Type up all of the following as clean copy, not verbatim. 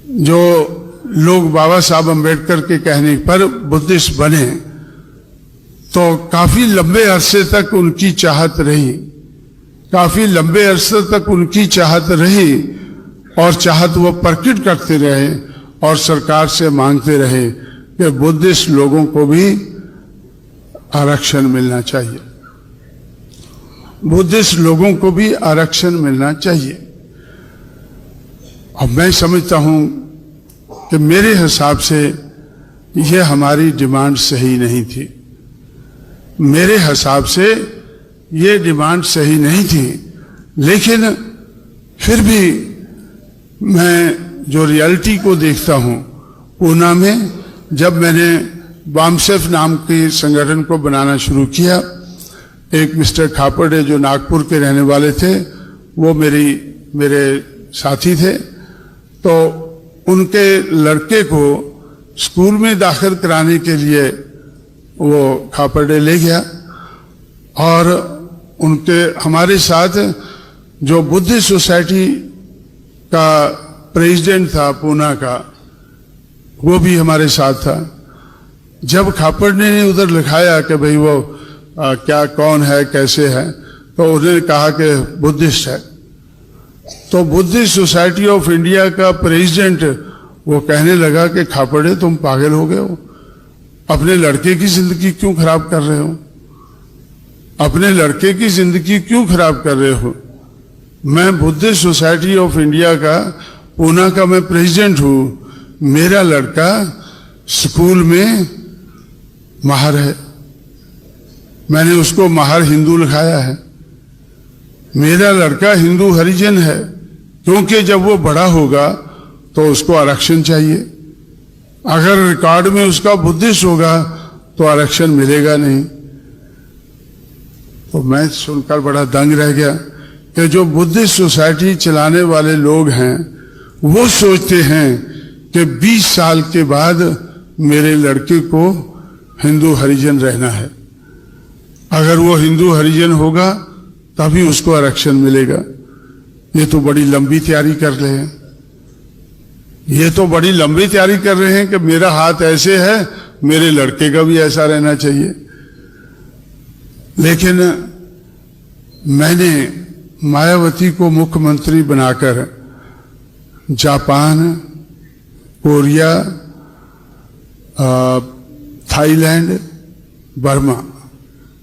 जो लोग बाबा साहब अम्बेडकर के कहने पर बुद्धिस्ट बने, तो काफी लंबे अरसे तक उनकी चाहत रही, काफी लंबे अरसे तक उनकी चाहत रही, और चाहत वो प्रकट करते रहे और सरकार से मांगते रहे कि बुद्धिस्ट लोगों को भी आरक्षण मिलना चाहिए, बुद्धिस्ट लोगों को भी आरक्षण मिलना चाहिए। और मैं समझता हूं कि मेरे हिसाब से यह हमारी डिमांड सही नहीं थी, मेरे हिसाब से ये डिमांड सही नहीं थी। लेकिन फिर भी मैं जो रियलिटी को देखता हूं, पूना में जब मैंने वामसेफ नाम के संगठन को बनाना शुरू किया, एक मिस्टर खापड़े जो नागपुर के रहने वाले थे, वो मेरे साथी थे, तो उनके लड़के को स्कूल में दाखिल कराने के लिए वो खापड़े ले गया, और हमारे साथ जो बुद्धिस्ट सोसाइटी का प्रेसिडेंट था पूना का, वो भी हमारे साथ था। जब खापड़े ने उधर लिखाया कि भाई वो क्या कौन है कैसे है, तो उन्होंने कहा कि बुद्धिस्ट है। तो बुद्धिस्ट सोसाइटी ऑफ इंडिया का प्रेसिडेंट वो कहने लगा कि खापड़े तुम पागल हो गए हो, अपने लड़के की जिंदगी क्यों खराब कर रहे हो, अपने लड़के की जिंदगी क्यों खराब कर रहे हो। मैं बुद्धिस्ट सोसाइटी ऑफ इंडिया का पूना का मैं प्रेसिडेंट हूं, मेरा लड़का स्कूल में माहर है, मैंने उसको माहर हिंदू लिखाया है, मेरा लड़का हिंदू हरिजन है, क्योंकि जब वो बड़ा होगा तो उसको आरक्षण चाहिए। अगर रिकॉर्ड में उसका बुद्धिस्ट होगा तो आरक्षण मिलेगा नहीं। तो मैं सुनकर बड़ा दंग रह गया कि जो बुद्धिस्ट सोसाइटी चलाने वाले लोग हैं वो सोचते हैं कि 20 साल के बाद मेरे लड़के को हिंदू हरिजन रहना है, अगर वो हिंदू हरिजन होगा तभी उसको आरक्षण मिलेगा। ये तो बड़ी लंबी तैयारी कर रहे हैं, ये तो बड़ी लंबी तैयारी कर रहे हैं कि मेरा हाथ ऐसे है, मेरे लड़के का भी ऐसा रहना चाहिए। लेकिन मैंने मायावती को मुख्यमंत्री बनाकर जापान, कोरिया, थाईलैंड, बर्मा,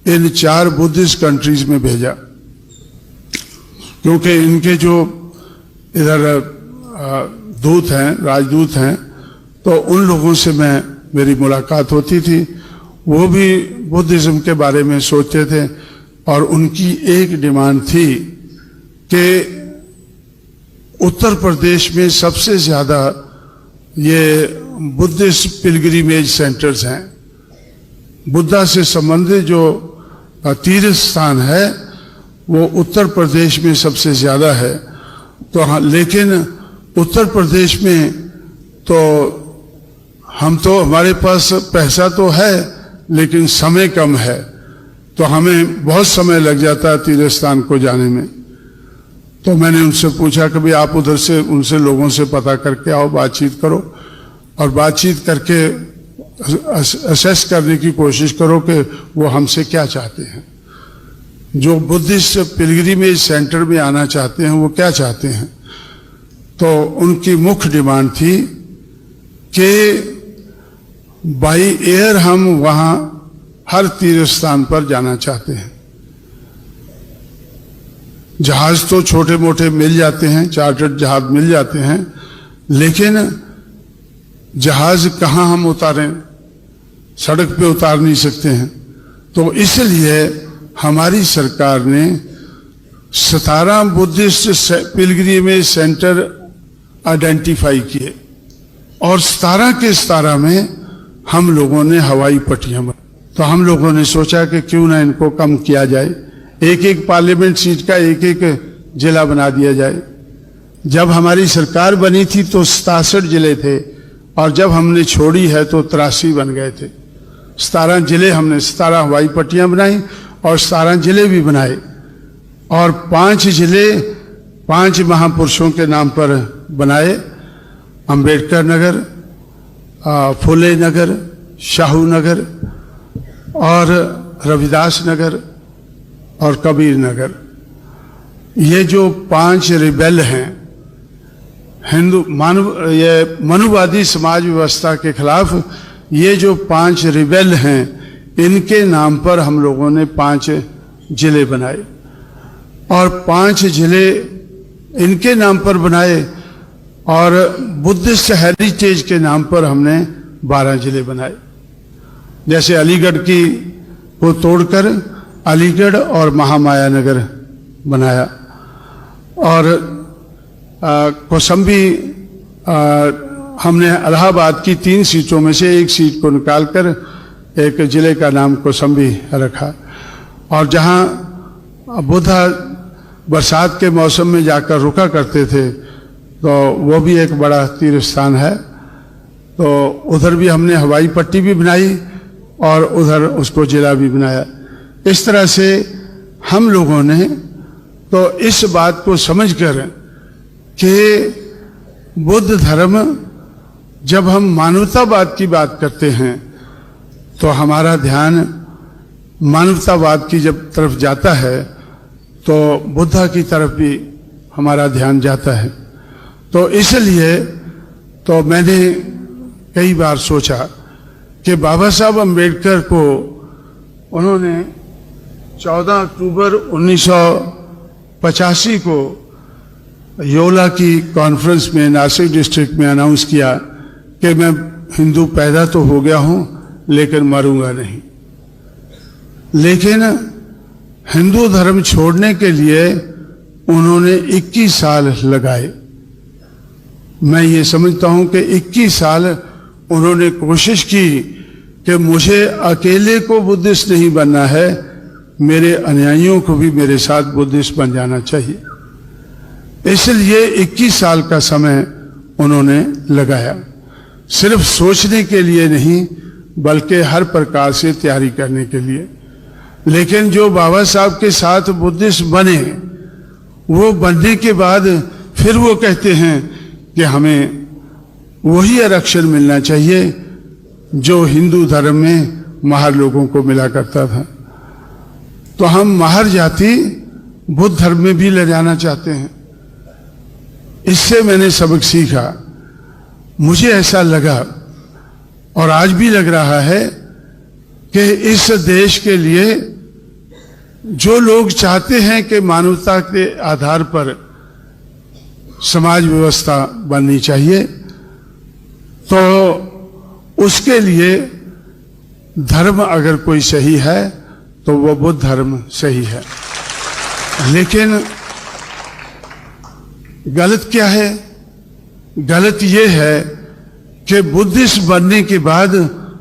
इन 4 बुद्धिस्ट कंट्रीज में भेजा, क्योंकि इनके जो इधर दूत हैं, राजदूत हैं, तो उन लोगों से मेरी मुलाकात होती थी, वो भी बुद्धिज्म के बारे में सोचते थे, और उनकी एक डिमांड थी कि उत्तर प्रदेश में सबसे ज्यादा ये बुद्धिस्ट पिलग्रिमेज सेंटर्स हैं, बुद्धा से संबंधित जो तीर्थ स्थान है वो उत्तर प्रदेश में सबसे ज्यादा है। तो लेकिन उत्तर प्रदेश में तो हमारे पास पैसा तो है लेकिन समय कम है, तो हमें बहुत समय लग जाता है तीर्थ स्थान को जाने में। तो मैंने उनसे पूछा कि भाई आप उधर से उनसे लोगों से पता करके आओ, बातचीत करो, और बातचीत करके असेस करने की कोशिश करो कि वो हमसे क्या चाहते हैं, जो बुद्धिस्ट पिलग्रिमेज सेंटर में आना चाहते हैं वो क्या चाहते हैं। तो उनकी मुख्य डिमांड थी कि बाई एयर हम वहां हर तीर्थ स्थान पर जाना चाहते हैं। जहाज तो छोटे मोटे मिल जाते हैं, चार्टर्ड जहाज मिल जाते हैं, लेकिन जहाज कहाँ हम उतारें, सड़क पे उतार नहीं सकते हैं। तो इसलिए हमारी सरकार ने 17 बुद्धिस्ट पिलग्रिमेज सेंटर आइडेंटिफाई किए, और 17 के 17 में हम लोगों ने हवाई पट्टियां बनाई। तो हम लोगों ने सोचा कि क्यों ना इनको कम किया जाए, एक एक पार्लियामेंट सीट का एक एक जिला बना दिया जाए। जब हमारी सरकार बनी थी तो 67 जिले थे, और जब हमने छोड़ी है तो 83 बन गए थे। 17 जिले हमने 17 हवाई पट्टियां बनाई और 17 जिले भी बनाए, और 5 जिले 5 महापुरुषों के नाम पर बनाए, अंबेडकर नगर, फुले नगर, शाहू नगर और रविदास नगर और कबीर नगर, ये जो 5 रिबेल हैं हिंदू ये मनुवादी समाज व्यवस्था के खिलाफ, ये जो 5 रिबेल हैं, इनके नाम पर हम लोगों ने 5 जिले बनाए और 5 जिले इनके नाम पर बनाए और बुद्धिस्ट हेरिटेज के नाम पर हमने 12 जिले बनाए। जैसे अलीगढ़ की को तोड़कर अलीगढ़ और महामाया नगर बनाया और कौसंबी हमने इलाहाबाद की 3 सीटों में से 1 सीट को निकालकर एक जिले का नाम कौसंबी रखा। और जहां बुद्धा बरसात के मौसम में जाकर रुका करते थे तो वो भी एक बड़ा तीर्थ स्थान है, तो उधर भी हमने हवाई पट्टी भी बनाई और उधर उसको जिला भी बनाया। इस तरह से हम लोगों ने तो इस बात को समझकर कि बुद्ध धर्म, जब हम मानवतावाद की बात करते हैं तो हमारा ध्यान मानवतावाद की जब तरफ जाता है तो बुद्धा की तरफ भी हमारा ध्यान जाता है। तो इसलिए तो मैंने कई बार सोचा कि बाबा साहब अम्बेडकर को उन्होंने 14 अक्टूबर 1985 को योला की कॉन्फ्रेंस में नासिक डिस्ट्रिक्ट में अनाउंस किया कि मैं हिंदू पैदा तो हो गया हूं लेकिन मरूंगा नहीं। लेकिन हिंदू धर्म छोड़ने के लिए उन्होंने 21 साल लगाए। मैं ये समझता हूं कि 21 साल उन्होंने कोशिश की कि मुझे अकेले को बुद्धिस्ट नहीं बनना है, मेरे अनुयायियों को भी मेरे साथ बुद्धिस्ट बन जाना चाहिए। इसलिए 21 साल का समय उन्होंने लगाया, सिर्फ सोचने के लिए नहीं बल्कि हर प्रकार से तैयारी करने के लिए। लेकिन जो बाबा साहब के साथ बुद्धिस्ट बने, वो बनने के बाद फिर वो कहते हैं कि हमें वही आरक्षण मिलना चाहिए जो हिंदू धर्म में महार लोगों को मिला करता था। तो हम महार जाति बुद्ध धर्म में भी ले जाना चाहते हैं। इससे मैंने सबक सीखा। मुझे ऐसा लगा और आज भी लग रहा है कि इस देश के लिए जो लोग चाहते हैं कि मानवता के आधार पर समाज व्यवस्था बननी चाहिए, तो उसके लिए धर्म अगर कोई सही है तो वो बुद्ध धर्म सही है। लेकिन गलत क्या है? गलत ये है कि बुद्धिस्ट बनने के बाद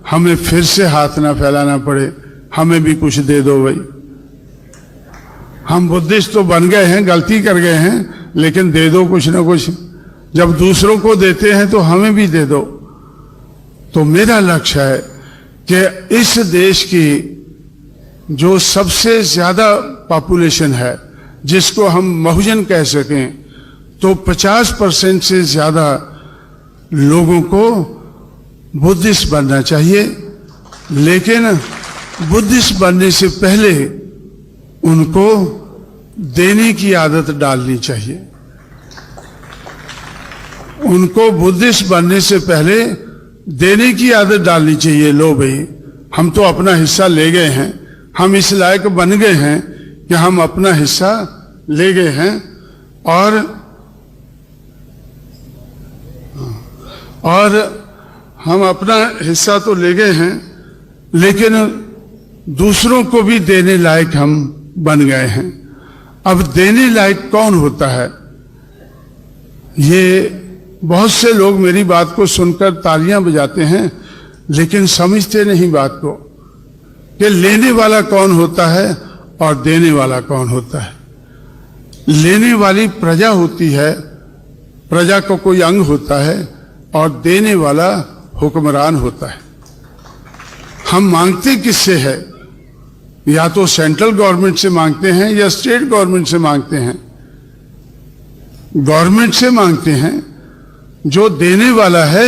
हमें फिर से हाथ ना फैलाना पड़े, हमें भी कुछ दे दो भाई। हम बुद्धिस्ट तो बन गए हैं, गलती कर गए हैं, लेकिन दे दो कुछ ना कुछ। जब दूसरों को देते हैं तो हमें भी दे दो। तो मेरा लक्ष्य है कि इस देश की जो सबसे ज्यादा पॉपुलेशन है, जिसको हम बहुजन कह सकें, तो 50% से ज्यादा लोगों को बुद्धिस्ट बनना चाहिए। लेकिन बुद्धिस्ट बनने से पहले उनको देने की आदत डालनी चाहिए। उनको बुद्धिस्ट बनने से पहले देने की आदत डालनी चाहिए। लो भाई, हम तो अपना हिस्सा ले गए हैं, हम इस लायक बन गए हैं कि हम अपना हिस्सा ले गए हैं और हम अपना हिस्सा तो ले गए हैं, लेकिन दूसरों को भी देने लायक हम बन गए हैं। अब देने लायक कौन होता है? ये बहुत से लोग मेरी बात को सुनकर तालियां बजाते हैं, लेकिन समझते नहीं बात को कि लेने वाला कौन होता है और देने वाला कौन होता है। लेने वाली प्रजा होती है, प्रजा को कोई अंग होता है, और देने वाला हुक्मरान होता है। हम मांगते किससे है? या तो सेंट्रल गवर्नमेंट से मांगते हैं या स्टेट गवर्नमेंट से मांगते हैं। गवर्नमेंट से मांगते हैं जो देने वाला है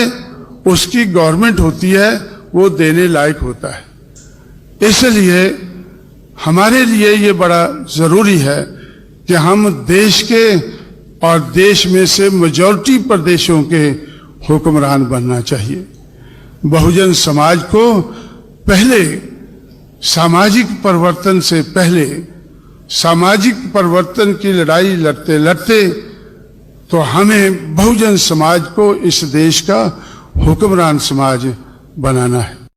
उसकी गवर्नमेंट होती है, वो देने लायक होता है। इसलिए हमारे लिए ये बड़ा जरूरी है कि हम देश के और देश में से मेजॉरिटी प्रदेशों के हुक्मरान बनना चाहिए। बहुजन समाज को पहले सामाजिक परिवर्तन से पहले सामाजिक परिवर्तन की लड़ाई लड़ते लड़ते तो हमें बहुजन समाज को इस देश का हुक्मरान समाज बनाना है।